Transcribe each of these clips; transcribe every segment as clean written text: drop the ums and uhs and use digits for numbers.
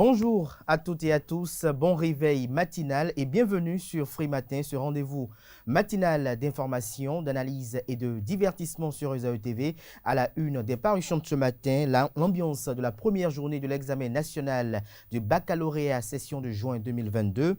Bonjour à toutes et à tous, bon réveil matinal et bienvenue sur Free Matin, ce rendez-vous matinal d'information, d'analyse et de divertissement sur ESAE TV. À la une des parutions de ce matin, l'ambiance de la première journée de l'examen national du baccalauréat session de juin 2022,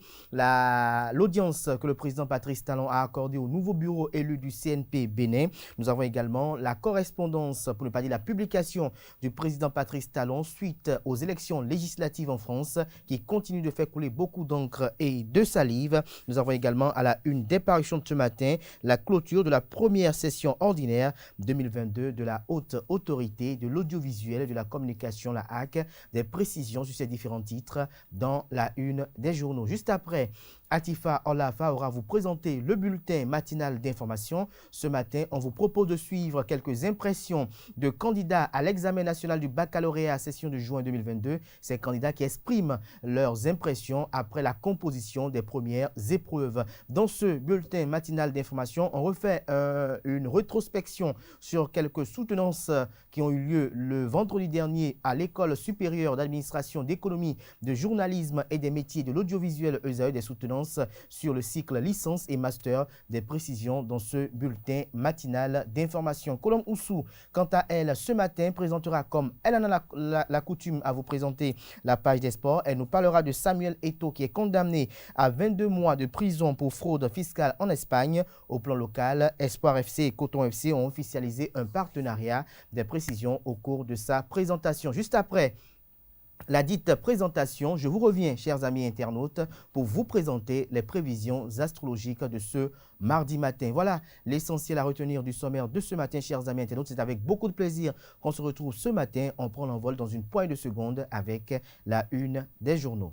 l'audience que le président Patrice Talon a accordée au nouveau bureau élu du CNP Bénin. Nous avons également la correspondance, pour ne pas dire la publication du président Patrice Talon suite aux élections législatives en France qui continue de faire couler beaucoup d'encre et de salive. Nous avons également à la une des parutions de ce matin la clôture de la première session ordinaire 2022 de la Haute Autorité de l'Audiovisuel et de la Communication, la HAC. Des précisions sur ces différents titres dans la une des journaux. Juste après, Atifa Olafa aura vous présenter le bulletin matinal d'information. Ce matin, on vous propose de suivre quelques impressions de candidats à l'examen national du baccalauréat session de juin 2022. Ces candidats qui expriment leurs impressions après la composition des premières épreuves. Dans ce bulletin matinal d'information, on refait une rétrospection sur quelques soutenances qui ont eu lieu le vendredi dernier à l'École supérieure d'administration, d'économie, de journalisme et des métiers de l'audiovisuel ESAE, des soutenances sur le cycle licence et master. Des précisions dans ce bulletin matinal d'information. Colombe Oussou, quant à elle, ce matin, présentera, comme elle en a la coutume à vous présenter, la page des sports. Elle nous parlera de Samuel Eto'o qui est condamné à 22 mois de prison pour fraude fiscale en Espagne. Au plan local, Espoir FC et Coton FC ont officialisé un partenariat. Des précisions au cours de sa présentation. Juste après la dite présentation, je vous reviens, chers amis internautes, pour vous présenter les prévisions astrologiques de ce mardi matin. Voilà l'essentiel à retenir du sommaire de ce matin, chers amis internautes. C'est avec beaucoup de plaisir qu'on se retrouve ce matin. On prend l'envol dans une poignée de secondes avec la une des journaux.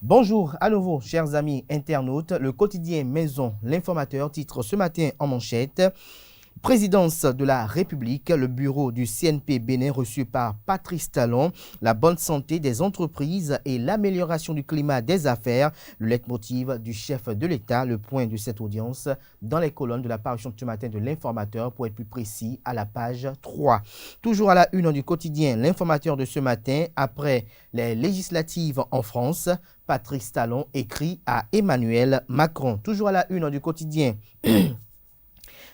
Bonjour à nouveau, chers amis internautes. Le quotidien Maison, l'informateur, titre ce matin en manchette: Présidence de la République, le bureau du CNP Bénin reçu par Patrice Talon, la bonne santé des entreprises et l'amélioration du climat des affaires, le leitmotiv du chef de l'État, le point de cette audience dans les colonnes de la parution de ce matin de l'informateur, pour être plus précis à la page 3. Toujours à la une du quotidien, l'informateur de ce matin, après les législatives en France, Patrice Talon écrit à Emmanuel Macron. Toujours à la une du quotidien,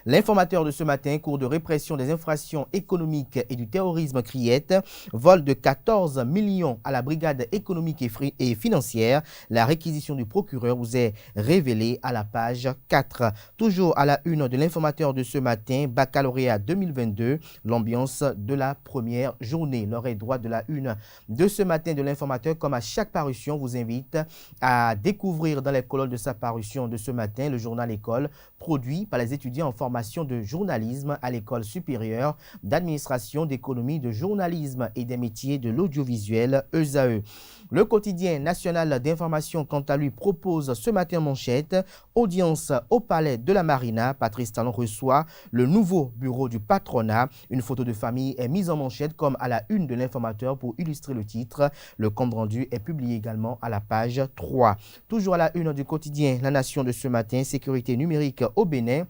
l'informateur de ce matin, cours de répression des infractions économiques et du terrorisme criette, vol de 14 millions à la brigade économique et financière. La réquisition du procureur vous est révélée à la page 4. Toujours à la une de l'informateur de ce matin, baccalauréat 2022, l'ambiance de la première journée. L'oreille droite de la une de ce matin de l'informateur, comme à chaque parution, vous invite à découvrir dans les colonnes de sa parution de ce matin le journal École, produit par les étudiants en formation de journalisme à l'École supérieure d'administration, d'économie, de journalisme et des métiers de l'audiovisuel ESAE. Le quotidien national d'information, quant à lui, propose ce matin en manchette: audience au palais de la Marina. Patrice Talon reçoit le nouveau bureau du patronat. Une photo de famille est mise en manchette comme à la une de l'informateur pour illustrer le titre. Le compte rendu est publié également à la page 3. Toujours à la une du quotidien La Nation de ce matin, sécurité numérique au Bénin.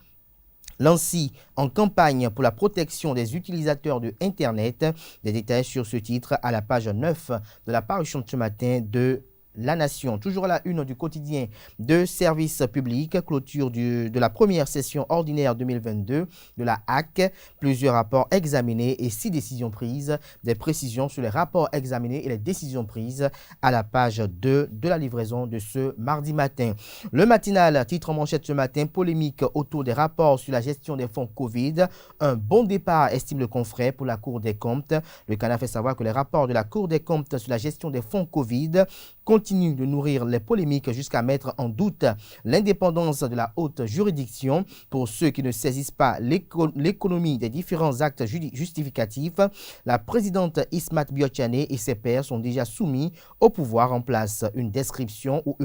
L'ANSSI en campagne pour la protection des utilisateurs de Internet. Des détails sur ce titre à la page 9 de la parution de ce matin de La Nation. Toujours à la une du quotidien de service public, clôture de la première session ordinaire 2022 de la HAC. Plusieurs rapports examinés et 6 décisions prises. Des précisions sur les rapports examinés et les décisions prises à la page 2 de la livraison de ce mardi matin. Le matinal, titre en manchette ce matin: polémique autour des rapports sur la gestion des fonds Covid. Un bon départ, estime le confrère, pour la Cour des comptes. Le Canard fait savoir que les rapports de la Cour des comptes sur la gestion des fonds Covid continue de nourrir les polémiques jusqu'à mettre en doute l'indépendance de la haute juridiction. Pour ceux qui ne saisissent pas l'économie des différents actes justificatifs, la présidente Ismat Biotiane et ses pairs sont déjà soumis au pouvoir en place. Une description ou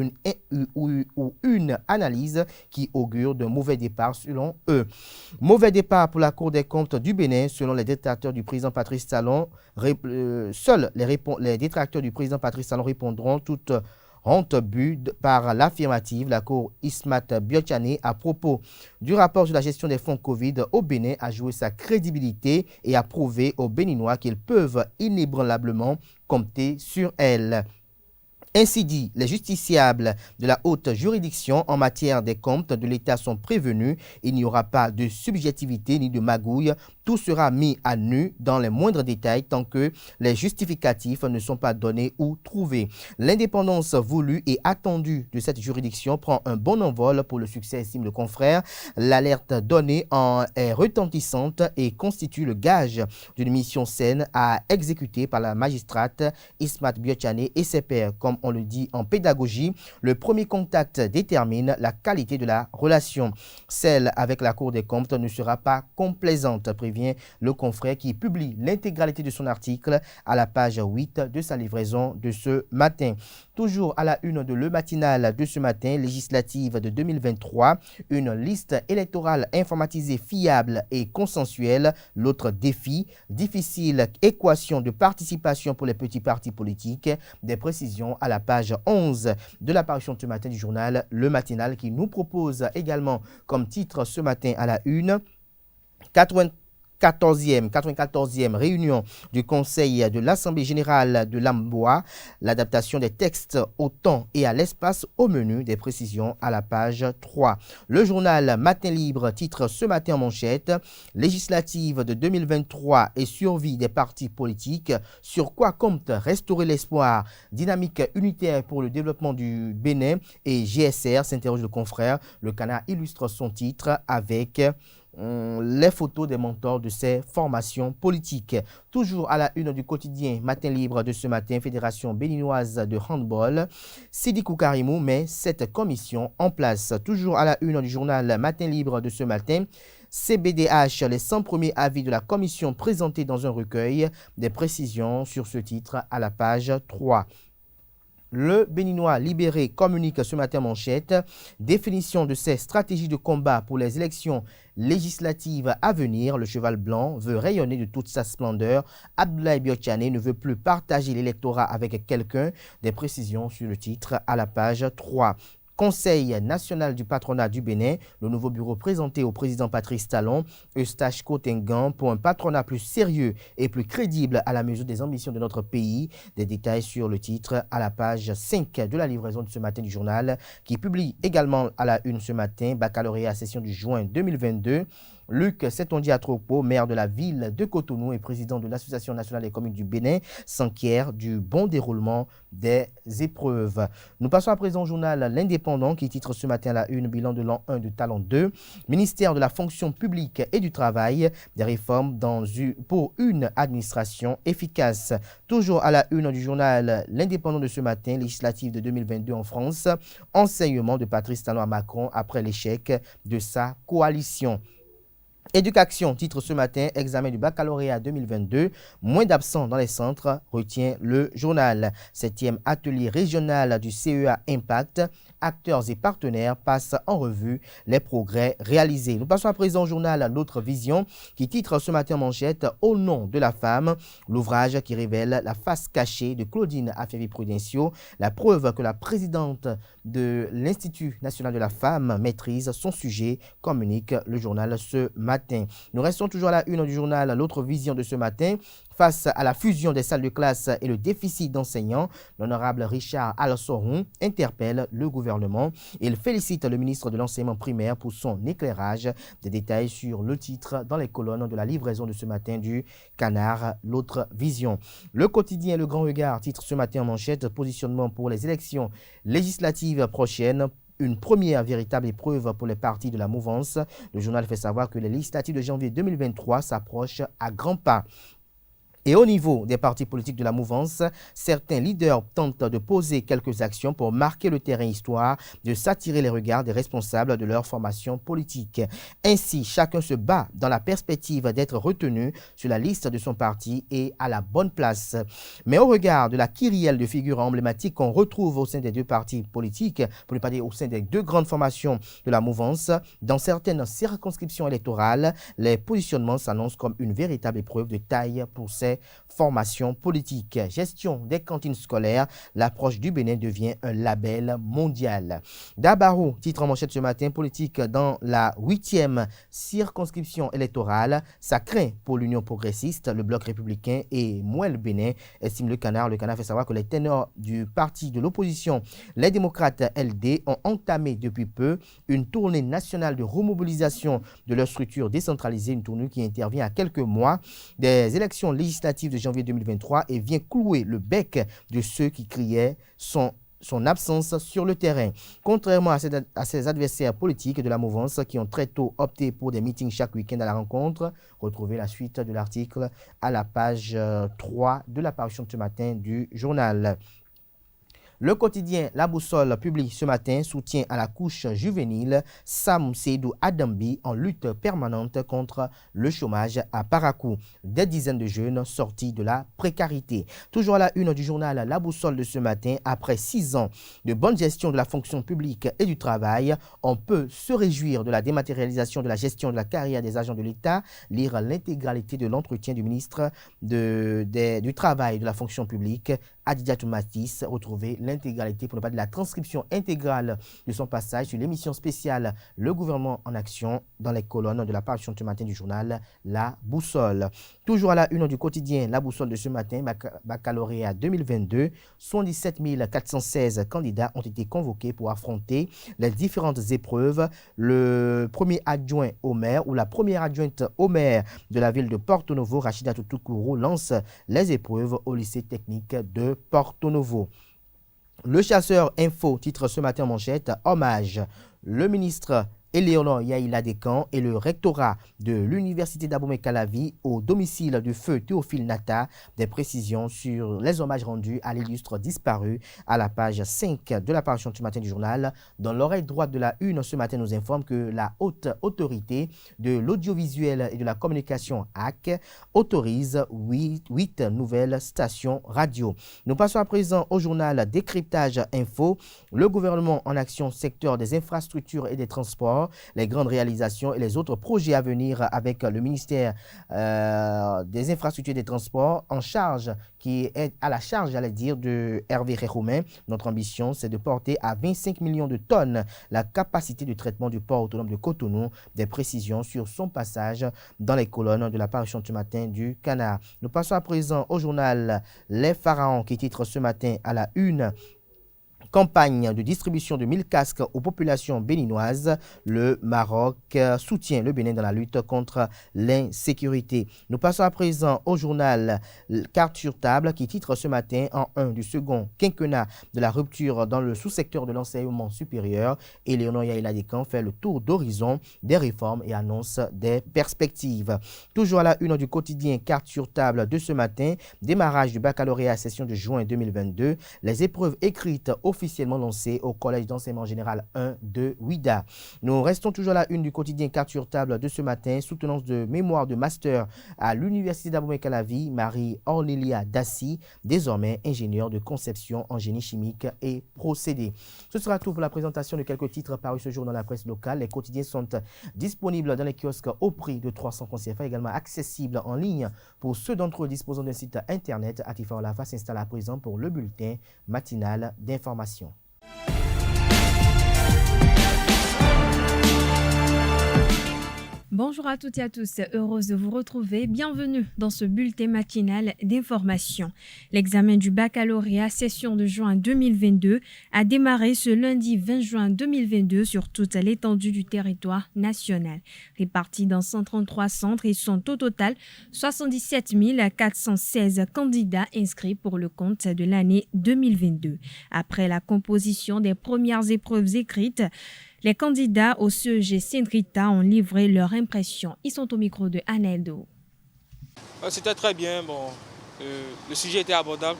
une analyse qui augure d'un mauvais départ selon eux. Mauvais départ pour la Cour des comptes du Bénin selon les détracteurs du président Patrice Talon. Seuls les détracteurs du président Patrice Talon répondront honte but par l'affirmative. La Cour Ismat Biochane, à propos du rapport sur la gestion des fonds Covid au Bénin, a joué sa crédibilité et a prouvé aux Béninois qu'ils peuvent inébranlablement compter sur elle. Ainsi dit, les justiciables de la haute juridiction en matière des comptes de l'État sont prévenus. Il n'y aura pas de subjectivité ni de magouille. Tout sera mis à nu dans les moindres détails tant que les justificatifs ne sont pas donnés ou trouvés. L'indépendance voulue et attendue de cette juridiction prend un bon envol pour le succès, estime le confrère. L'alerte donnée est retentissante et constitue le gage d'une mission saine à exécuter par la magistrate Ismat Biochane et ses pairs. Comme on le dit en pédagogie, le premier contact détermine la qualité de la relation. Celle avec la Cour des comptes ne sera pas complaisante, prévient le confrère qui publie l'intégralité de son article à la page 8 de sa livraison de ce matin. Toujours à la une de Le Matinal de ce matin, législative de 2023, une liste électorale informatisée fiable et consensuelle. L'autre défi, difficile équation de participation pour les petits partis politiques. Des précisions à la page 11 de l'apparition de ce matin du journal Le Matinal qui nous propose également comme titre ce matin à la une 94e réunion du Conseil de l'Assemblée générale de l'Amboa, l'adaptation des textes au temps et à l'espace au menu, des précisions à la page 3. Le journal Matin Libre titre ce matin en manchette « Législative de 2023 et survie des partis politiques, sur quoi compte restaurer l'espoir, dynamique unitaire pour le développement du Bénin et GSR » s'interroge le confrère. Le Canard illustre son titre avec les photos des mentors de ces formations politiques. Toujours à la une du quotidien Matin Libre de ce matin, Fédération béninoise de handball, Sidikou Karimou met cette commission en place. Toujours à la une du journal Matin Libre de ce matin, CBDH, les 100 premiers avis de la commission présentés dans un recueil. Des précisions sur ce titre à la page 3. Le Béninois libéré communique ce matin manchette. Définition de ses stratégies de combat pour les élections législatives à venir. Le cheval blanc veut rayonner de toute sa splendeur. Abdoulaye Biochane ne veut plus partager l'électorat avec quelqu'un. Des précisions sur le titre à la page 3. Conseil national du patronat du Bénin, le nouveau bureau présenté au président Patrice Talon, Eustache Kotengan, pour un patronat plus sérieux et plus crédible à la mesure des ambitions de notre pays. Des détails sur le titre à la page 5 de la livraison de ce matin du journal, qui publie également à la une ce matin, baccalauréat session du juin 2022. Luc Setondiatropo, maire de la ville de Cotonou et président de l'Association nationale des communes du Bénin, s'enquiert du bon déroulement des épreuves. Nous passons à présent au journal L'Indépendant qui titre ce matin à la une bilan de l'an 1 de Talon 2. Ministère de la fonction publique et du travail, des réformes pour une administration efficace. Toujours à la une du journal L'Indépendant de ce matin, législative de 2022 en France, enseignement de Patrice Talon à Macron après l'échec de sa coalition. Éducation, titre ce matin, examen du baccalauréat 2022, moins d'absents dans les centres, retient le journal. 7e atelier régional du CEA Impact, acteurs et partenaires passent en revue les progrès réalisés. Nous passons à présent au journal L'Autre Vision, qui titre ce matin en manchette « Au nom de la femme », l'ouvrage qui révèle la face cachée de Claudine Affaire-Prudencio, la preuve que la présidente de l'Institut national de la femme maîtrise son sujet, communique le journal ce matin. Nous restons toujours à la une du journal L'Autre Vision de ce matin. Face à la fusion des salles de classe et le déficit d'enseignants, l'honorable Richard Alsoron interpelle le gouvernement. Il félicite le ministre de l'Enseignement primaire pour son éclairage. Des détails sur le titre dans les colonnes de la livraison de ce matin du Canard, L'Autre Vision. Le quotidien Le Grand Regard titre ce matin en manchette « Positionnement pour les élections législatives prochaines ». Une première véritable épreuve pour les partis de la mouvance. Le journal fait savoir que les législatives de janvier 2023 s'approchent à grands pas. Et au niveau des partis politiques de la mouvance, certains leaders tentent de poser quelques actions pour marquer le terrain histoire, de s'attirer les regards des responsables de leur formation politique. Ainsi, chacun se bat dans la perspective d'être retenu sur la liste de son parti et à la bonne place. Mais au regard de la kyrielle de figures emblématiques qu'on retrouve au sein des deux partis politiques, pour ne pas dire au sein des deux grandes formations de la mouvance, dans certaines circonscriptions électorales, les positionnements s'annoncent comme une véritable épreuve de taille pour ces ses formations politiques. Gestion des cantines scolaires, l'approche du Bénin devient un label mondial. Dabarou, titre en manchette ce matin, politique dans la 8e circonscription électorale. Ça craint pour l'Union progressiste, le bloc républicain et Mouel Bénin, estime le Canard. Le Canard fait savoir que les ténors du parti de l'opposition, les démocrates LD, ont entamé depuis peu une tournée nationale de remobilisation de leur structure décentralisée, une tournée qui intervient à quelques mois des élections législatives de janvier 2023 et vient clouer le bec de ceux qui criaient son absence sur le terrain. Contrairement à ses adversaires politiques de la mouvance qui ont très tôt opté pour des meetings chaque week-end à la rencontre, retrouvez la suite de l'article à la page 3 de la parution de ce matin du journal. Le quotidien La Boussole publie ce matin soutien à la couche juvénile. Sam Seydou Adambi en lutte permanente contre le chômage à Parakou. Des dizaines de jeunes sortis de la précarité. Toujours à la une du journal La Boussole de ce matin, après 6 ans de bonne gestion de la fonction publique et du travail, on peut se réjouir de la dématérialisation de la gestion de la carrière des agents de l'État. Lire l'intégralité de l'entretien du ministre du Travail et de la fonction publique, Adidiatou Matis, retrouver l'intégralité, pour ne pas dire la transcription intégrale de son passage sur l'émission spéciale Le gouvernement en action dans les colonnes de la parution de ce matin du journal La Boussole. Toujours à la une du quotidien La Boussole de ce matin, baccalauréat 2022, 77 416 candidats ont été convoqués pour affronter les différentes épreuves. Le premier adjoint au maire ou la première adjointe au maire de la ville de Porto Novo, Rachida Toutoukuru, lance les épreuves au lycée technique de Porto Novo. Le chasseur info titre ce matin en manchette, hommage. Le ministre Éléonore Yaïla Descamps et le rectorat de l'université d'Abomey-Calavi au domicile du feu Théophile Nata. Des précisions sur les hommages rendus à l'illustre disparu à la page 5 de la parution du matin du journal. Dans l'oreille droite de la une, ce matin nous informe que la haute autorité de l'audiovisuel et de la communication HAC autorise 8 nouvelles stations radio. Nous passons à présent au journal Décryptage Info. Le gouvernement en action secteur des infrastructures et des transports, les grandes réalisations et les autres projets à venir avec le ministère des infrastructures et des transports en charge, qui est à la charge, j'allais dire, de Hervé Réroumain. Notre ambition, c'est de porter à 25 millions de tonnes la capacité de traitement du port autonome de Cotonou. Des précisions sur son passage dans les colonnes de la parution de ce matin du Canard. Nous passons à présent au journal Les Pharaons qui titre ce matin à la une: campagne de distribution de 1000 casques aux populations béninoises. Le Maroc soutient le Bénin dans la lutte contre l'insécurité. Nous passons à présent au journal Carte sur table qui titre ce matin en 1 du second quinquennat de la rupture dans le sous-secteur de l'enseignement supérieur. Éléonore Yaïla Descamps fait le tour d'horizon des réformes et annonce des perspectives. Toujours à la une du quotidien Carte sur table de ce matin, démarrage du baccalauréat session de juin 2022. Les épreuves écrites officiellement lancé au Collège d'enseignement général 1 de Ouida. Nous restons toujours à la une du quotidien Carte sur table de ce matin. Soutenance de mémoire de master à l'université d'Abomey-Calavi, Marie-Ornélia Dassi, désormais ingénieure de conception en génie chimique et procédés. Ce sera tout pour la présentation de quelques titres parus ce jour dans la presse locale. Les quotidiens sont disponibles dans les kiosques au prix de 300 francs CFA, également accessibles en ligne pour ceux d'entre eux disposant d'un site internet. Atifa Olafa s'installe à présent pour le bulletin matinal d'information. Bonjour à toutes et à tous, heureuse de vous retrouver. Bienvenue dans ce bulletin matinal d'information. L'examen du baccalauréat session de juin 2022 a démarré ce lundi 20 juin 2022 sur toute l'étendue du territoire national. Répartis dans 133 centres, ils sont au total 77 416 candidats inscrits pour le compte de l'année 2022. Après la composition des premières épreuves écrites, les candidats au CEG Saint-Rita ont livré leur impression. Ils sont au micro de Aneldo. C'était très bien. Le sujet était abordable.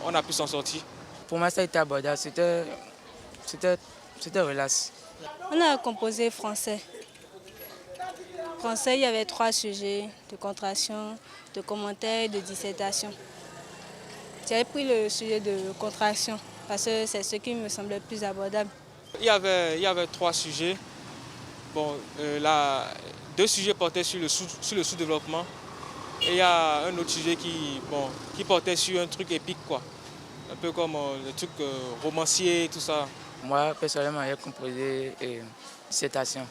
On a pu s'en sortir. Pour moi, ça a été abordable. C'était relax. On a composé français. Français, il y avait 3 sujets de contraction, de commentaires et de dissertation. J'avais pris le sujet de contraction parce que c'est ce qui me semblait le plus abordable. Il y avait 3 sujets. 2 sujets portaient sur le sous-développement Et il y a un autre sujet qui portait sur un truc épique, quoi. Un peu comme le truc romancier, tout ça. Moi, personnellement, j'ai composé dissertation.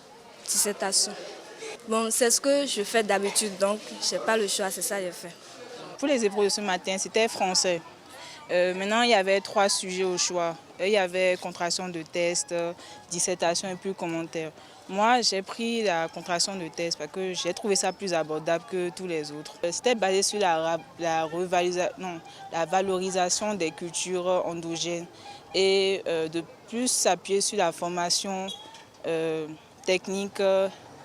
Dissertation. Bon, c'est ce que je fais d'habitude, donc je n'ai pas le choix, c'est ça que j'ai fait. Pour les épreuves de ce matin, c'était français. Maintenant, il y avait 3 sujets au choix. Il y avait contraction de test, dissertation et puis commentaire. Moi, j'ai pris la contraction de test parce que j'ai trouvé ça plus abordable que tous les autres. C'était basé sur la valorisation des cultures endogènes et de plus s'appuyer sur la formation technique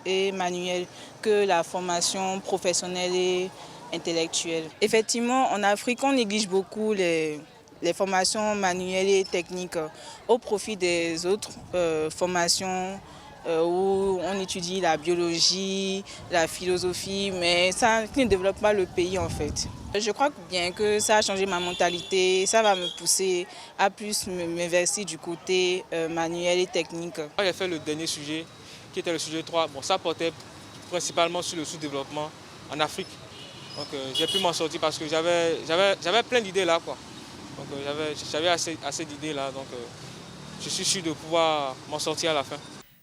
et manuelle que la formation professionnelle et intellectuelle. Effectivement, en Afrique, on néglige beaucoup les formations manuelles et techniques au profit des autres formations où on étudie la biologie, la philosophie, mais ça ne développe pas le pays en fait. Je crois bien que ça a changé ma mentalité, ça va me pousser à plus m'investir du côté manuel et technique. J'ai fait le dernier sujet, qui était le sujet 3. Bon, ça portait principalement sur le sous-développement en Afrique. Donc j'ai pu m'en sortir parce que j'avais plein d'idées là, quoi. Donc j'avais assez d'idées là, donc je suis sûr de pouvoir m'en sortir à la fin.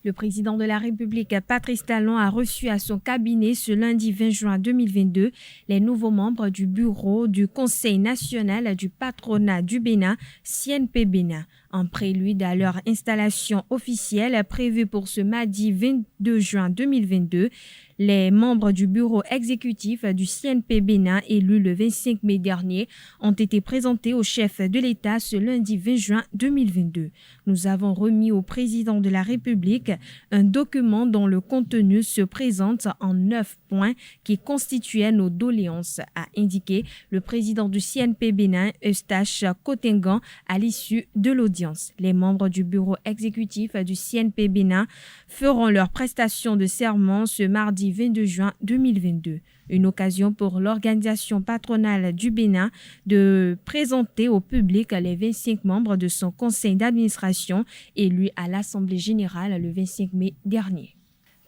Le président de la République, Patrice Talon, a reçu à son cabinet ce lundi 20 juin 2022 les nouveaux membres du bureau du Conseil national du patronat du Bénin, CNP Bénin. En prélude à leur installation officielle prévue pour ce mardi 22 juin 2022, les membres du bureau exécutif du CNP Bénin, élus le 25 mai dernier, ont été présentés au chef de l'État ce lundi 20 juin 2022. Nous avons remis au président de la République un document dont le contenu se présente en 9 points qui constituaient nos doléances, a indiqué le président du CNP Bénin, Eustache Kotengan, à l'issue de l'audience. Les membres du bureau exécutif du CNP Bénin feront leur prestation de serment ce mardi 22 juin 2022. Une occasion pour l'organisation patronale du Bénin de présenter au public les 25 membres de son conseil d'administration élus à l'Assemblée générale le 25 mai dernier.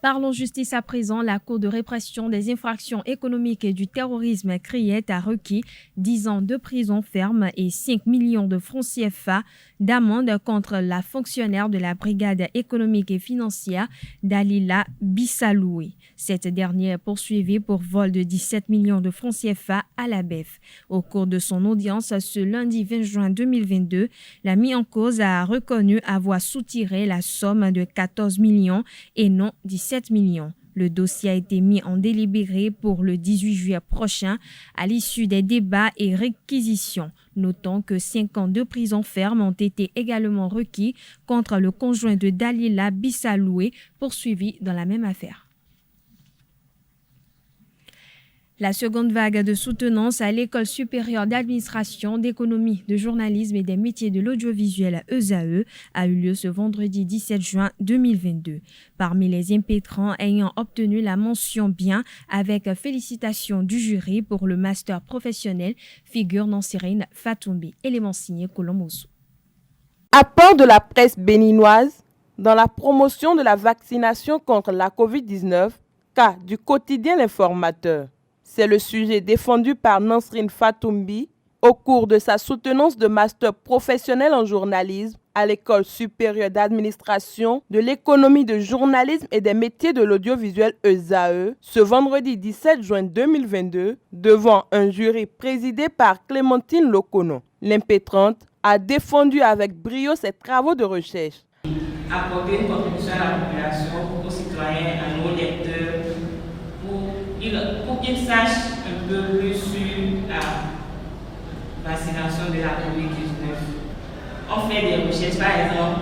Parlons justice à présent. La Cour de répression des infractions économiques et du terrorisme CRIET a requis 10 ans de prison ferme et 5 millions de francs CFA d'amende contre la fonctionnaire de la brigade économique et financière Dalila Bissaloué. Cette dernière est poursuivie pour vol de 17 millions de francs CFA à la BEF. Au cours de son audience ce lundi 20 juin 2022, la mise en cause a reconnu avoir soutiré la somme de 14 millions et non 17 millions. Le dossier a été mis en délibéré pour le 18 juillet prochain à l'issue des débats et réquisitions. Notons que 5 ans de prison ferme ont été également requis contre le conjoint de Dalila Bissaloué, poursuivi dans la même affaire. La seconde vague de soutenance à l'École supérieure d'administration, d'économie, de journalisme et des métiers de l'audiovisuel ESAE a eu lieu ce vendredi 17 juin 2022. Parmi les impétrants ayant obtenu la mention bien avec félicitations du jury pour le master professionnel figure Nansirine Fatoumbi, élément signé Colomboso. Apport de la presse béninoise dans la promotion de la vaccination contre la COVID-19, cas du quotidien L'Informateur. C'est le sujet défendu par Nansirine Fatoumbi au cours de sa soutenance de master professionnel en journalisme à l'École supérieure d'administration, de l'économie de journalisme et des métiers de l'audiovisuel ESAE ce vendredi 17 juin 2022 devant un jury présidé par Clémentine Locono. L'impétrante a défendu avec brio ses travaux de recherche. Apporter une contribution à la population, aux citoyens, à nos lecteurs, pour qu'ils sachent un peu plus sur la vaccination de la COVID-19. On fait des recherches, par exemple,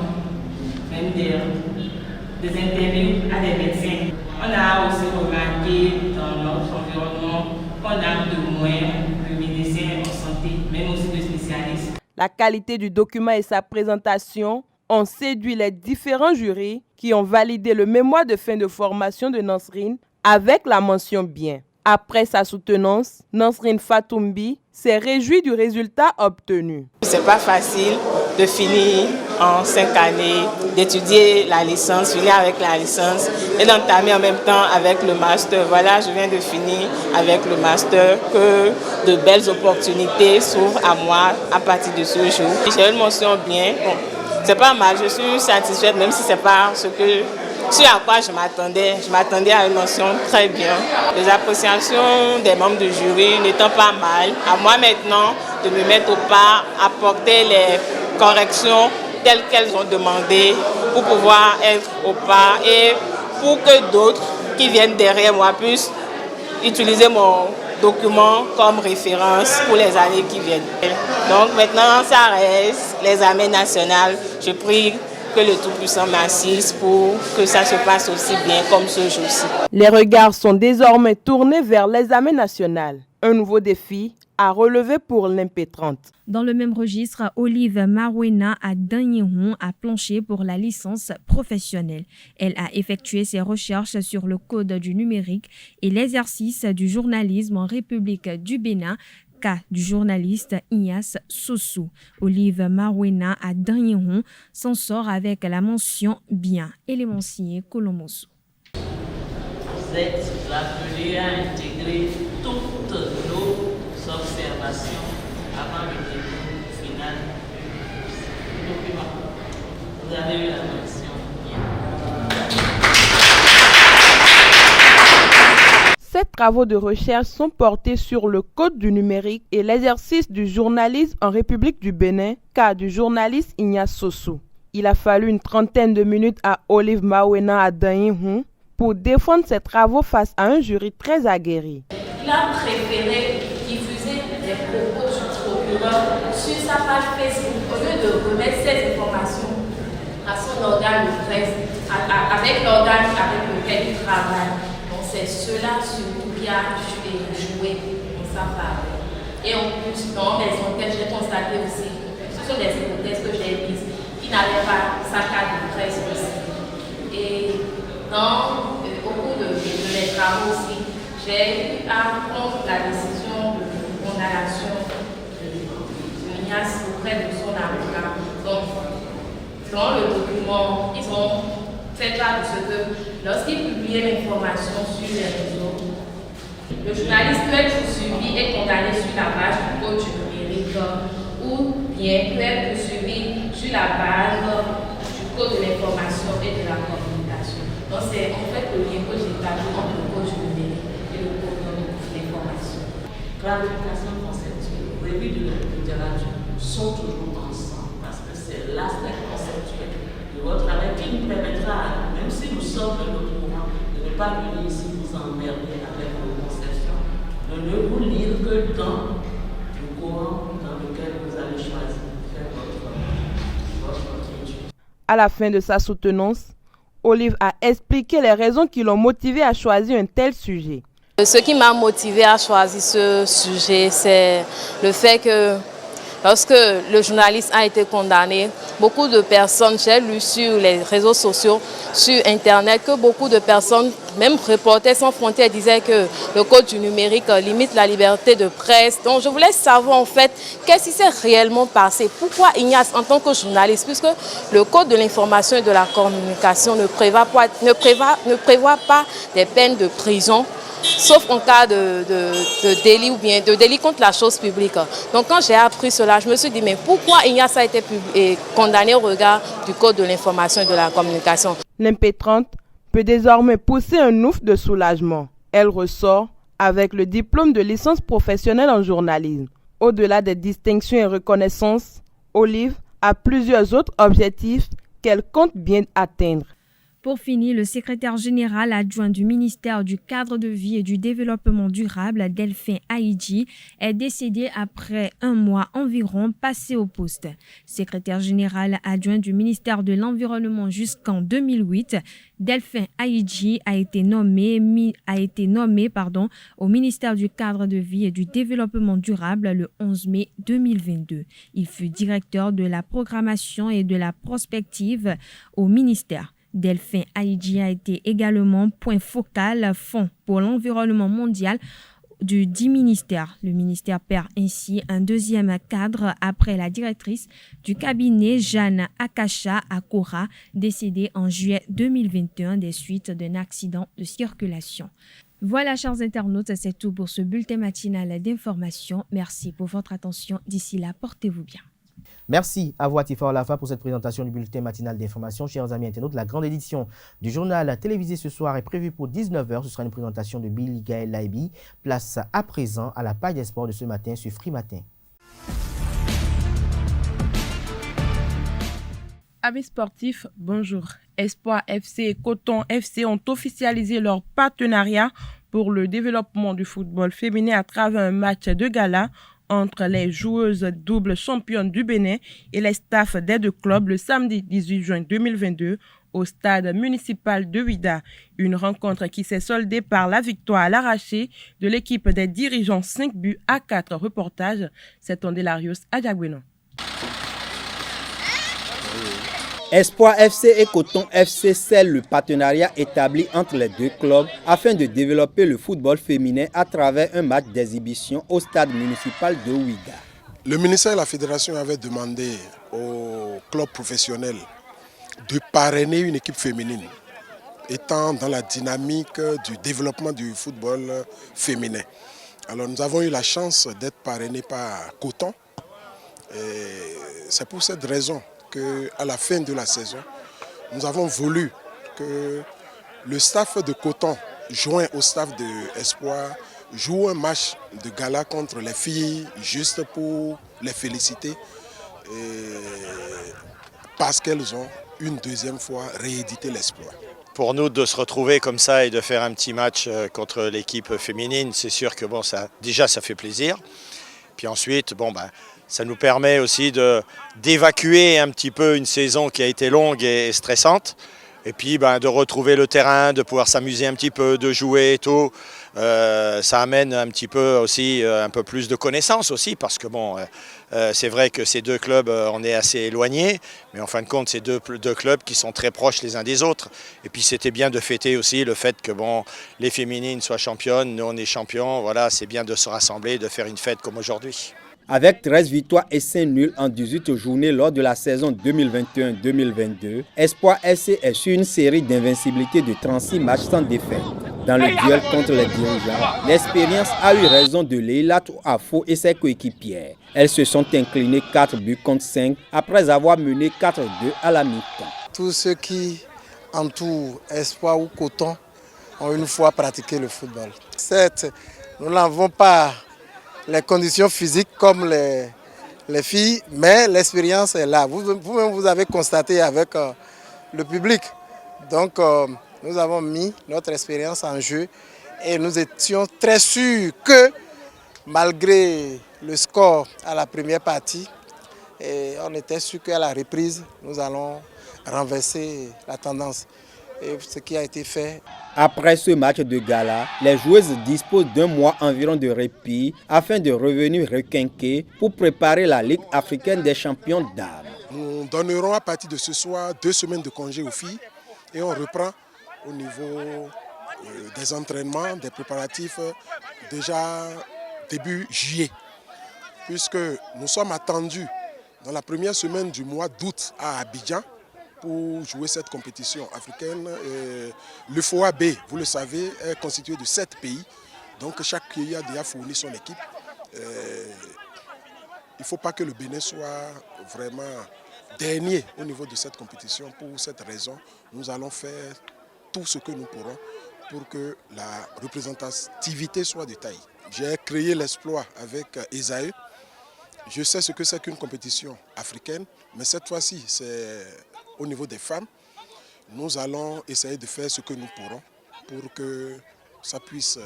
même des interviews à des médecins. On a aussi remarqué dans notre environnement qu'on a de moins de médecins en santé, même aussi de spécialistes. La qualité du document et sa présentation ont séduit les différents jurys qui ont validé le mémoire de fin de formation de Nansirine avec la mention bien. Après sa soutenance, Nansirine Fatoumbi s'est réjouie du résultat obtenu. C'est pas facile de finir en 5 années, d'étudier la licence, finir avec la licence et d'entamer en même temps avec le master. Voilà, je viens de finir avec le master, que de belles opportunités s'ouvrent à moi à partir de ce jour. J'ai une mention bien, bon, c'est pas mal, je suis satisfaite même si c'est pas ce à quoi je m'attendais. Je m'attendais à une mention très bien. Les appréciations des membres du jury n'étant pas mal, à moi maintenant de me mettre au pas, apporter les corrections telles qu'elles ont demandé pour pouvoir être au pas et pour que d'autres qui viennent derrière moi puissent utiliser mon document comme référence pour les années qui viennent. Donc maintenant, ça reste l'examen national. Je prie que le Tout-Puissant m'assiste pour que ça se passe aussi bien comme ce jour-ci. Les regards sont désormais tournés vers l'examen national. Un nouveau défi à relever pour l'IMP30. Dans le même registre, Olive Marouena à Danyehon a planché pour la licence professionnelle. Elle a effectué ses recherches sur le code du numérique et l'exercice du journalisme en République du Bénin, cas du journaliste Ignace Sossou. Olive Marouena à Danyehon s'en sort avec la mention bien. Élémentier Colomoso. Vous êtes appelés à intégrer toutes nos observations avant le début final du document. Vous avez eu la mention bien. Ces travaux de recherche sont portés sur le code du numérique et l'exercice du journalisme en République du Bénin, cas du journaliste Ignace Sossou. Il a fallu une trentaine de minutes à Olive Marouena à Danyehon pour défendre ses travaux face à un jury très aguerri. Il a préféré diffuser les propos du procureur sur sa page Facebook au lieu de remettre ces informations à son organe de presse, avec l'organe avec lequel il travaille. Donc c'est cela surtout qui a joué dans sa part. Et en plus, dans mes enquêtes, j'ai constaté aussi, ce sont des hypothèses que j'ai mises, qui n'avaient pas sa carte de presse aussi. Et au cours de mes travaux aussi, j'ai eu à prendre la décision de condamnation de Ignace auprès de son avocat. Donc, dans le document, ils ont fait part de ce que, lorsqu'ils publiaient l'information sur les réseaux, le journaliste peut être poursuivi et condamné sur la base du code du numérique ou bien peut être poursuivi sur la base du code de l'information et de la communication. Donc, c'est en fait le lien que j'ai établi entre le code du numérique et le code de l'information. Clarification conceptuelle, revue de la littérature sont toujours ensemble parce que c'est l'aspect conceptuel de votre travail qui nous permettra, même si nous sommes de notre courant, de ne pas venir ici vous emmerder avec vos conceptions, de ne vous lire que dans le courant dans lequel vous allez choisir de faire votre étude. À la fin de sa soutenance, Olive a expliqué les raisons qui l'ont motivé à choisir un tel sujet. Ce qui m'a motivé à choisir ce sujet, c'est le fait que lorsque le journaliste a été condamné, beaucoup de personnes, j'ai lu sur les réseaux sociaux, sur Internet, que beaucoup de personnes, même Reporters sans frontières, disaient que le code du numérique limite la liberté de presse. Donc je voulais savoir en fait qu'est-ce qui s'est réellement passé. Pourquoi Ignace, en tant que journaliste, puisque le code de l'information et de la communication ne prévoit pas des peines de prison, sauf en cas de délit ou bien de délit contre la chose publique. Donc quand j'ai appris cela, je me suis dit, mais pourquoi Ignace a été condamné au regard du code de l'information et de la communication? L'IMP30 peut désormais pousser un ouf de soulagement. Elle ressort avec le diplôme de licence professionnelle en journalisme. Au-delà des distinctions et reconnaissances, Olive a plusieurs autres objectifs qu'elle compte bien atteindre. Pour finir, le secrétaire général adjoint du ministère du Cadre de vie et du Développement durable, Delphin Aïdji, est décédé après un mois environ passé au poste. Secrétaire général adjoint du ministère de l'Environnement jusqu'en 2008, Delphin Aïdji a été nommé au ministère du Cadre de vie et du Développement durable le 11 mai 2022. Il fut directeur de la programmation et de la prospective au ministère. Delphin Aïdji a été également point focal Fonds pour l'environnement mondial de 10 ministères. Le ministère perd ainsi un deuxième cadre après la directrice du cabinet Jeanne Akacha Akora, décédée en juillet 2021 des suites d'un accident de circulation. Voilà, chers internautes, c'est tout pour ce bulletin matinal d'information. Merci pour votre attention. D'ici là, portez-vous bien. Merci à vous, Atifa Olafa, pour cette présentation du bulletin matinal d'information. Chers amis internautes, la grande édition du journal télévisé ce soir est prévue pour 19h. Ce sera une présentation de Billy Gaël Laibi. Place à présent à la page des sports de ce matin sur Free Matin. Amis sportifs, bonjour. Espoir FC et Coton FC ont officialisé leur partenariat pour le développement du football féminin à travers un match de gala entre les joueuses doubles championnes du Bénin et les staffs des deux clubs le samedi 18 juin 2022 au stade municipal de Ouida. Une rencontre qui s'est soldée par la victoire à l'arraché de l'équipe des dirigeants 5 buts à 4. Reportage, c'est Tondelarius Adjagweno. Espoir FC et Coton FC scellent le partenariat établi entre les deux clubs afin de développer le football féminin à travers un match d'exhibition au stade municipal de Ouida. Le ministère et la fédération avaient demandé aux clubs professionnels de parrainer une équipe féminine, étant dans la dynamique du développement du football féminin. Alors nous avons eu la chance d'être parrainés par Coton. Et c'est pour cette raison qu'à la fin de la saison, nous avons voulu que le staff de Coton, joint au staff de Espoir, joue un match de gala contre les filles, juste pour les féliciter, parce qu'elles ont une deuxième fois réédité l'Espoir. Pour nous de se retrouver comme ça et de faire un petit match contre l'équipe féminine, c'est sûr que bon, ça fait plaisir. Puis ensuite, ça nous permet aussi d'évacuer un petit peu une saison qui a été longue et stressante. Et puis de retrouver le terrain, de pouvoir s'amuser un petit peu, de jouer et tout. Ça amène un petit peu aussi un peu plus de connaissances aussi parce que c'est vrai que ces deux clubs, on est assez éloignés. Mais en fin de compte, c'est deux clubs qui sont très proches les uns des autres. Et puis c'était bien de fêter aussi le fait que les féminines soient championnes, nous on est champions. Voilà, c'est bien de se rassembler, de faire une fête comme aujourd'hui. Avec 13 victoires et 5 nuls en 18 journées lors de la saison 2021-2022, Espoir FC est sur une série d'invincibilité de 36 matchs sans défaite. Dans le duel contre les dirigeants, l'expérience a eu raison de Leila Touafo et ses coéquipières. Elles se sont inclinées 4 buts contre 5 après avoir mené 4-2 à la mi-temps. Tous ceux qui entourent Espoir ou Coton ont une fois pratiqué le football. Certes, nous n'avons pas les conditions physiques comme les filles, mais l'expérience est là. Vous-même, vous avez constaté avec le public. Donc, nous avons mis notre expérience en jeu et nous étions très sûrs que malgré le score à la première partie, on était sûr qu'à la reprise, nous allons renverser la tendance. Et ce qui a été fait. Après ce match de gala, les joueuses disposent d'un mois environ de répit afin de revenir requinquer pour préparer la Ligue africaine des champions dames. Nous donnerons à partir de ce soir 2 semaines de congé aux filles et on reprend au niveau des entraînements, des préparatifs déjà début juillet. Puisque nous sommes attendus dans la première semaine du mois d'août à Abidjan pour jouer cette compétition africaine. Le FOA B, vous le savez, est constitué de 7 pays. Donc chaque pays a déjà fourni son équipe. Il ne faut pas que le Bénin soit vraiment dernier au niveau de cette compétition. Pour cette raison, nous allons faire tout ce que nous pourrons pour que la représentativité soit de taille. J'ai créé l'exploit avec Esaü. Je sais ce que c'est qu'une compétition africaine, mais cette fois-ci, c'est au niveau des femmes. Nous allons essayer de faire ce que nous pourrons pour que ça puisse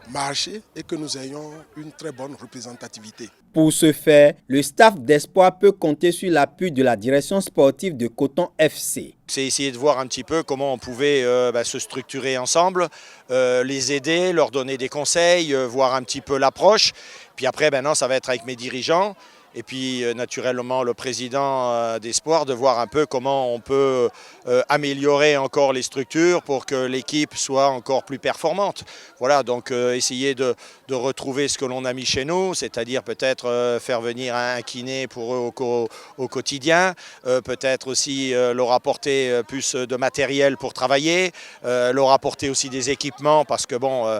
marcher et que nous ayons une très bonne représentativité. Pour ce faire, le staff d'Espoir peut compter sur l'appui de la direction sportive de Coton FC. C'est essayer de voir un petit peu comment on pouvait se structurer ensemble, les aider, leur donner des conseils, voir un petit peu l'approche. Puis après, maintenant, ça va être avec mes dirigeants. et puis naturellement le président des sports, de voir un peu comment on peut améliorer encore les structures pour que l'équipe soit encore plus performante. Voilà, donc essayer de retrouver ce que l'on a mis chez nous, c'est-à-dire peut-être faire venir un kiné pour eux au quotidien, peut-être aussi leur apporter plus de matériel pour travailler, leur apporter aussi des équipements, parce que bon,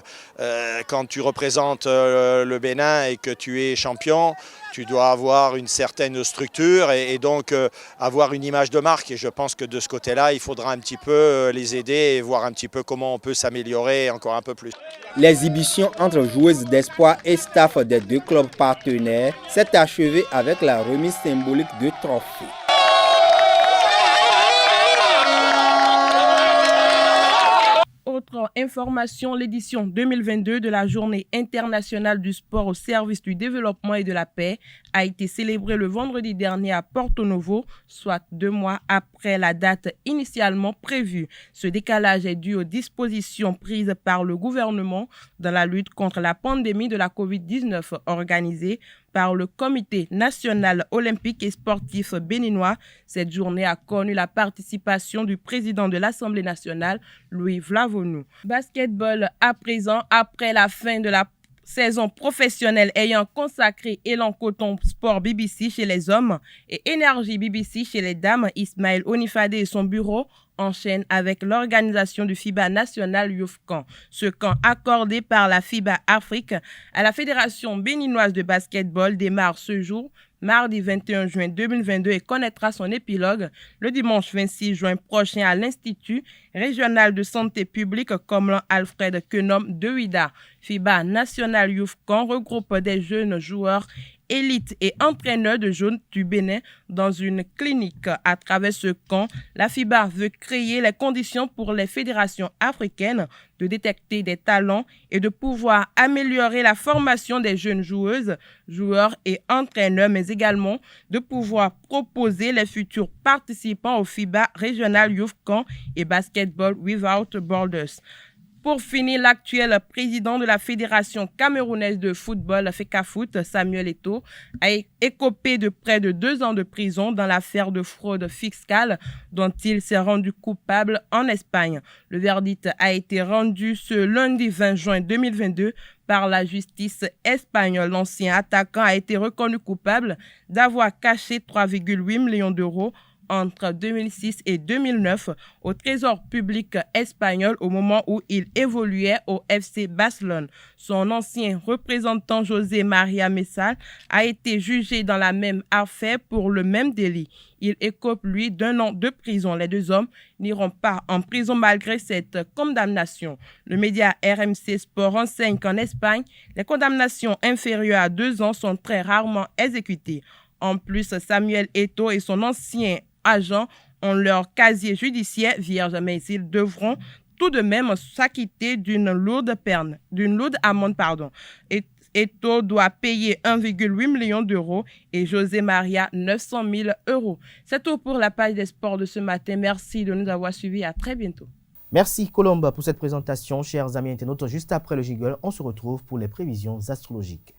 quand tu représentes le Bénin et que tu es champion, tu dois avoir une certaine structure et donc avoir une image de marque. Et je pense que de ce côté-là, il faudra un petit peu les aider et voir un petit peu comment on peut s'améliorer encore un peu plus. L'exhibition entre joueuses d'espoir et staff des deux clubs partenaires s'est achevée avec la remise symbolique de trophées. Autre information, l'édition 2022 de la Journée internationale du sport au service du développement et de la paix a été célébrée le vendredi dernier à Porto Novo, soit 2 mois après la date initialement prévue. Ce décalage est dû aux dispositions prises par le gouvernement dans la lutte contre la pandémie de la COVID-19 organisée par le Comité national olympique et sportif béninois. Cette journée a connu la participation du président de l'Assemblée nationale, Louis Vlavonou. Basketball à présent, après la fin de la saison professionnelle ayant consacré Elan Coton Sport BBC chez les hommes et Énergie BBC chez les dames, Ismaël Onifade et son bureau enchaîne avec l'organisation du FIBA National Youth Camp. Ce camp accordé par la FIBA Afrique à la Fédération béninoise de basketball démarre ce jour, mardi 21 juin 2022 et connaîtra son épilogue le dimanche 26 juin prochain à l'Institut régional de santé publique Comlan Alfred Kenom de Ouida. FIBA National Youth Camp regroupe des jeunes joueurs élites et entraîneurs de jeunes du Bénin dans une clinique. À travers ce camp, la FIBA veut créer les conditions pour les fédérations africaines de détecter des talents et de pouvoir améliorer la formation des jeunes joueuses, joueurs et entraîneurs, mais également de pouvoir proposer les futurs participants au FIBA Regional Youth Camp et Basketball Without Borders. Pour finir, l'actuel président de la Fédération camerounaise de football, FECAFOOT, Samuel Eto'o, a écopé de près de 2 ans de prison dans l'affaire de fraude fiscale dont il s'est rendu coupable en Espagne. Le verdict a été rendu ce lundi 20 juin 2022 par la justice espagnole. L'ancien attaquant a été reconnu coupable d'avoir caché 3,8 millions d'euros entre 2006 et 2009 au Trésor public espagnol au moment où il évoluait au FC Barcelone. Son ancien représentant José María Messal a été jugé dans la même affaire pour le même délit. Il écope, lui, d'1 an de prison. Les 2 hommes n'iront pas en prison malgré cette condamnation. Le média RMC Sport enseigne qu'en Espagne, les condamnations inférieures à 2 ans sont très rarement exécutées. En plus, Samuel Eto'o et son ancien agent ont leur casier judiciaire vierge, mais ils devront tout de même s'acquitter d'une lourde amende. Eto'o doit payer 1,8 million d'euros et José María 900 000 euros. C'est tout pour la page des sports de ce matin. Merci de nous avoir suivis. À très bientôt. Merci Colombe pour cette présentation. Chers amis internautes, juste après le jingle, on se retrouve pour les prévisions astrologiques.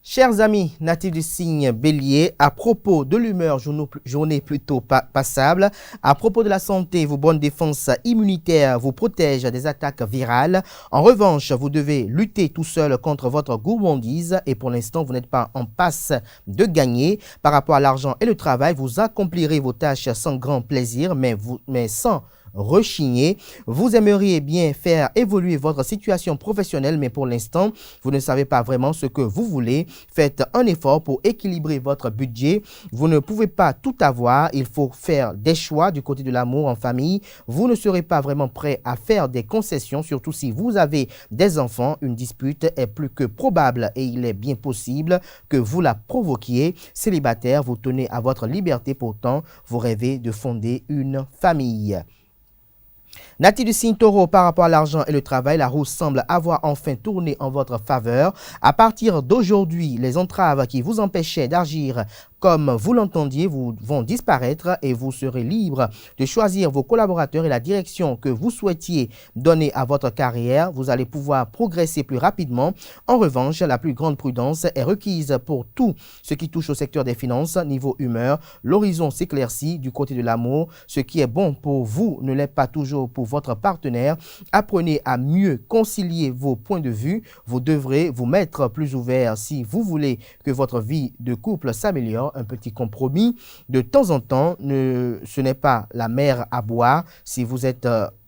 Chers amis natifs du signe Bélier, à propos de l'humeur, journée plutôt passable. À propos de la santé, vos bonnes défenses immunitaires vous protègent des attaques virales. En revanche, vous devez lutter tout seul contre votre gourmandise et pour l'instant, vous n'êtes pas en passe de gagner. Par rapport à l'argent et le travail, vous accomplirez vos tâches sans grand plaisir, mais sans rechigner. Vous aimeriez bien faire évoluer votre situation professionnelle, mais pour l'instant, vous ne savez pas vraiment ce que vous voulez. Faites un effort pour équilibrer votre budget. Vous ne pouvez pas tout avoir. Il faut faire des choix du côté de l'amour en famille. Vous ne serez pas vraiment prêt à faire des concessions, surtout si vous avez des enfants. Une dispute est plus que probable et il est bien possible que vous la provoquiez. Célibataire, vous tenez à votre liberté, pourtant vous rêvez de fonder une famille. Natif du signe taureau, par rapport à l'argent et le travail, la roue semble avoir enfin tourné en votre faveur. À partir d'aujourd'hui, les entraves qui vous empêchaient d'agir comme vous l'entendiez vont disparaître et vous serez libre de choisir vos collaborateurs et la direction que vous souhaitiez donner à votre carrière. Vous allez pouvoir progresser plus rapidement. En revanche, la plus grande prudence est requise pour tout ce qui touche au secteur des finances. Niveau humeur, l'horizon s'éclaircit du côté de l'amour. Ce qui est bon pour vous ne l'est pas toujours pour votre partenaire. Apprenez à mieux concilier vos points de vue. Vous devrez vous mettre plus ouvert si vous voulez que votre vie de couple s'améliore. Un petit compromis de temps en temps, ce n'est pas la mer à boire. Si vous êtes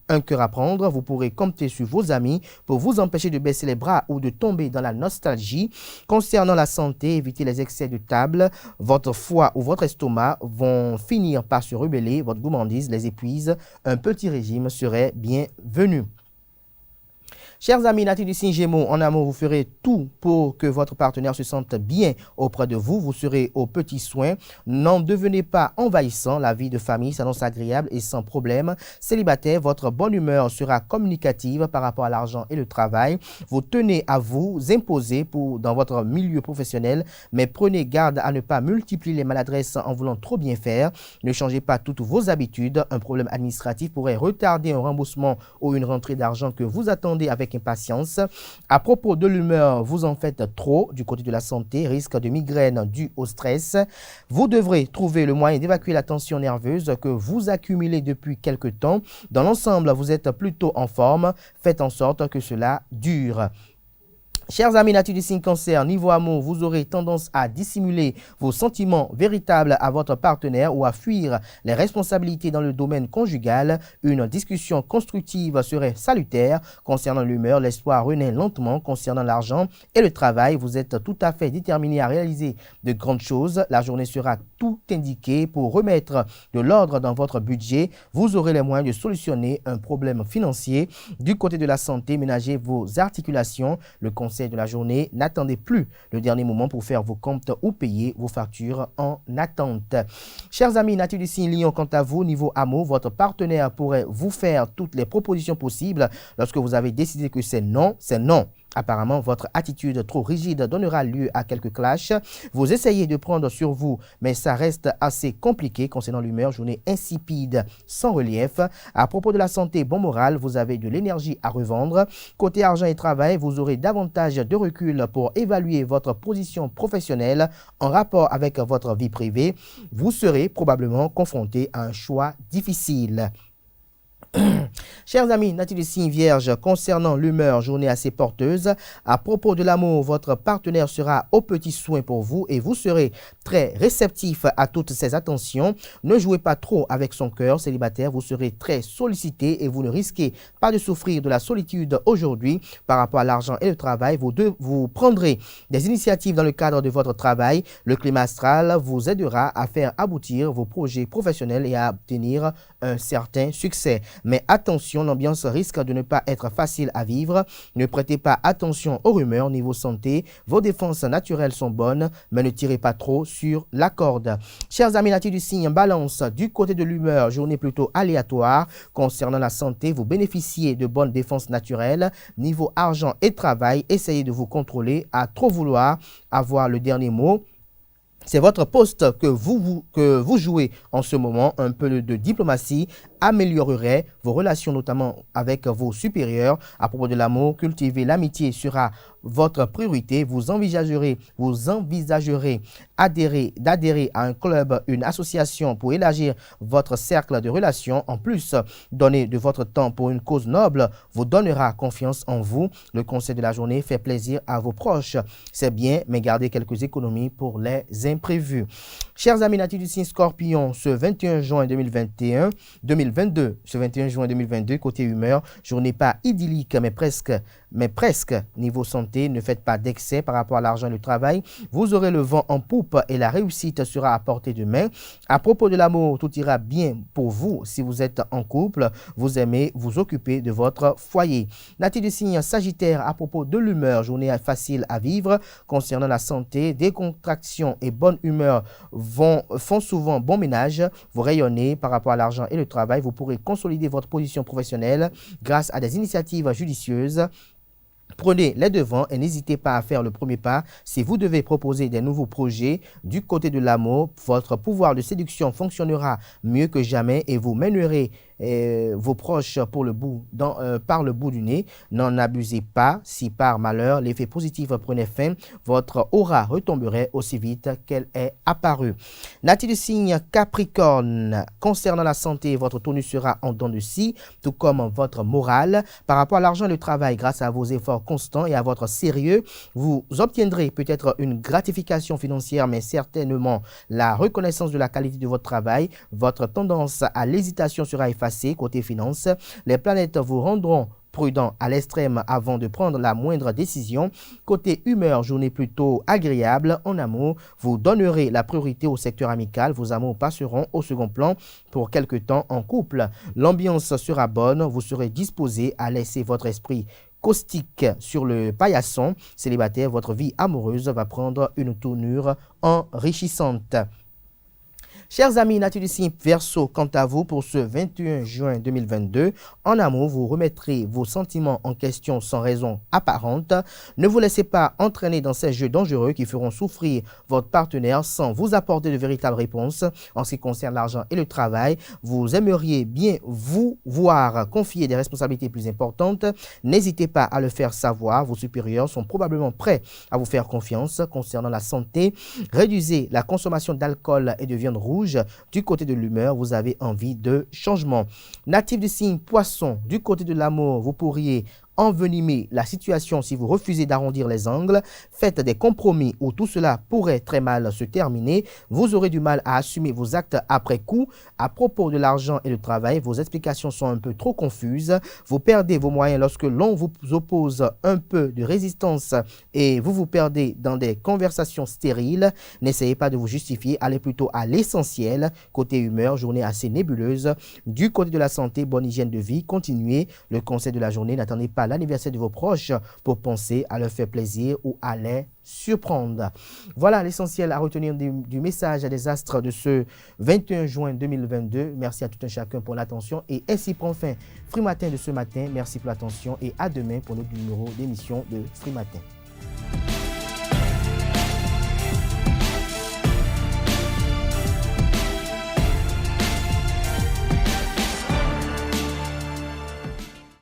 un cœur à prendre, vous pourrez compter sur vos amis pour vous empêcher de baisser les bras ou de tomber dans la nostalgie. Concernant la santé, évitez les excès de table. Votre foie ou votre estomac vont finir par se rebeller. Votre gourmandise les épuise. Un petit régime serait bienvenu. Chers amis natifs du signe Gémeaux, en amour, vous ferez tout pour que votre partenaire se sente bien auprès de vous. Vous serez aux petits soins. N'en devenez pas envahissant. La vie de famille s'annonce agréable et sans problème. Célibataire, votre bonne humeur sera communicative par rapport à l'argent et le travail. Vous tenez à vous imposer dans votre milieu professionnel, mais prenez garde à ne pas multiplier les maladresses en voulant trop bien faire. Ne changez pas toutes vos habitudes. Un problème administratif pourrait retarder un remboursement ou une rentrée d'argent que vous attendez avec impatience. À propos de l'humeur, vous en faites trop. Du côté de la santé, risque de migraine dû au stress. Vous devrez trouver le moyen d'évacuer la tension nerveuse que vous accumulez depuis quelque temps. Dans l'ensemble, vous êtes plutôt en forme. Faites en sorte que cela dure. Chers amis natifs du signe Cancer, niveau amour, vous aurez tendance à dissimuler vos sentiments véritables à votre partenaire ou à fuir les responsabilités dans le domaine conjugal. Une discussion constructive serait salutaire. Concernant l'humeur, l'espoir renaît lentement. Concernant l'argent et le travail, vous êtes tout à fait déterminé à réaliser de grandes choses. La journée sera tout indiquée pour remettre de l'ordre dans votre budget. Vous aurez les moyens de solutionner un problème financier. Du côté de la santé, ménagez vos articulations. Le conseil de la journée, n'attendez plus le dernier moment pour faire vos comptes ou payer vos factures en attente. Chers amis natifs du signe Lion, quant à vous, niveau amour, votre partenaire pourrait vous faire toutes les propositions possibles. Lorsque vous avez décidé que c'est non, c'est non. Apparemment, votre attitude trop rigide donnera lieu à quelques clashs. Vous essayez de prendre sur vous, mais ça reste assez compliqué. Concernant l'humeur, journée insipide, sans relief. À propos de la santé, bon moral, vous avez de l'énergie à revendre. Côté argent et travail, vous aurez davantage de recul pour évaluer votre position professionnelle en rapport avec votre vie privée. Vous serez probablement confronté à un choix difficile. Chers amis natifs du signe Vierge, concernant l'humeur, journée assez porteuse. À propos de l'amour, votre partenaire sera aux petits soins pour vous et vous serez très réceptif à toutes ses attentions. Ne jouez pas trop avec son cœur. Célibataire, vous serez très sollicité et vous ne risquez pas de souffrir de la solitude aujourd'hui. Par rapport à l'argent et le travail, vous prendrez des initiatives dans le cadre de votre travail. Le climat astral vous aidera à faire aboutir vos projets professionnels et à obtenir un certain succès. Mais attention, l'ambiance risque de ne pas être facile à vivre. Ne prêtez pas attention aux rumeurs niveau santé. Vos défenses naturelles sont bonnes, mais ne tirez pas trop sur la corde. Chers amis natifs du signe Balance, du côté de l'humeur, journée plutôt aléatoire. Concernant la santé, vous bénéficiez de bonnes défenses naturelles. Niveau argent et travail, essayez de vous contrôler à trop vouloir avoir le dernier mot. C'est votre poste que vous jouez en ce moment. Un peu de diplomatie améliorerait vos relations, notamment avec vos supérieurs. À propos de l'amour, cultiver l'amitié sera votre priorité. Vous envisagerez d'adhérer à un club, une association pour élargir votre cercle de relations. En plus, donner de votre temps pour une cause noble vous donnera confiance en vous. Le conseil de la journée fait plaisir à vos proches. C'est bien, mais gardez quelques économies pour les imprévus. Chers amis natifs du signe Scorpion, ce 21 juin 2022, côté humeur, journée pas idyllique, mais mais presque. Niveau santé, ne faites pas d'excès par rapport à l'argent et le travail. Vous aurez le vent en poupe et la réussite sera à portée de main. À propos de l'amour, tout ira bien pour vous si vous êtes en couple. Vous aimez vous occuper de votre foyer. Natif du signe Sagittaire, à propos de l'humeur, journée facile à vivre. Concernant la santé, décontraction et bonne humeur font souvent bon ménage. Vous rayonnez par rapport à l'argent et le travail. Vous pourrez consolider votre position professionnelle grâce à des initiatives judicieuses. Prenez les devants et n'hésitez pas à faire le premier pas. Si vous devez proposer des nouveaux projets du côté de l'amour, votre pouvoir de séduction fonctionnera mieux que jamais et vous mènerez vos proches par le bout du nez. N'en abusez pas. Si par malheur l'effet positif prenait fin, votre aura retomberait aussi vite qu'elle est apparue. Natif du signe Capricorne, concernant la santé, votre tonus sera en dents de scie, tout comme votre morale. Par rapport à l'argent et le travail, grâce à vos efforts constants et à votre sérieux, vous obtiendrez peut-être une gratification financière, mais certainement la reconnaissance de la qualité de votre travail. Votre tendance à l'hésitation sera effacée. Côté finance, les planètes vous rendront prudent à l'extrême avant de prendre la moindre décision. Côté humeur, journée plutôt agréable. En amour, vous donnerez la priorité au secteur amical. Vos amours passeront au second plan pour quelque temps en couple. L'ambiance sera bonne. Vous serez disposé à laisser votre esprit caustique sur le paillasson. Célibataire, votre vie amoureuse va prendre une tournure enrichissante. Chers amis, natifs du signe Verseau, quant à vous, pour ce 21 juin 2022, en amour, vous remettrez vos sentiments en question sans raison apparente. Ne vous laissez pas entraîner dans ces jeux dangereux qui feront souffrir votre partenaire sans vous apporter de véritables réponses. En ce qui concerne l'argent et le travail, vous aimeriez bien vous voir confier des responsabilités plus importantes. N'hésitez pas à le faire savoir. Vos supérieurs sont probablement prêts à vous faire confiance. Concernant la santé, réduisez la consommation d'alcool et de viande rouge. Du côté de l'humeur, vous avez envie de changement. Natif du signe Poisson, du côté de l'amour, vous pourriez envenimer la situation si vous refusez d'arrondir les angles. Faites des compromis où tout cela pourrait très mal se terminer. Vous aurez du mal à assumer vos actes après coup. À propos de l'argent et du travail, vos explications sont un peu trop confuses. Vous perdez vos moyens lorsque l'on vous oppose un peu de résistance et vous vous perdez dans des conversations stériles. N'essayez pas de vous justifier, allez plutôt à l'essentiel. Côté humeur, journée assez nébuleuse. Du côté de la santé, bonne hygiène de vie, continuez. Le conseil de la journée, n'attendez pas l'anniversaire de vos proches pour penser à leur faire plaisir ou à les surprendre. Voilà l'essentiel à retenir du message des astres de ce 21 juin 2022. Merci à tout un chacun pour l'attention et ainsi prend fin Free Matin de ce matin. Merci pour l'attention et à demain pour notre numéro d'émission de Free Matin.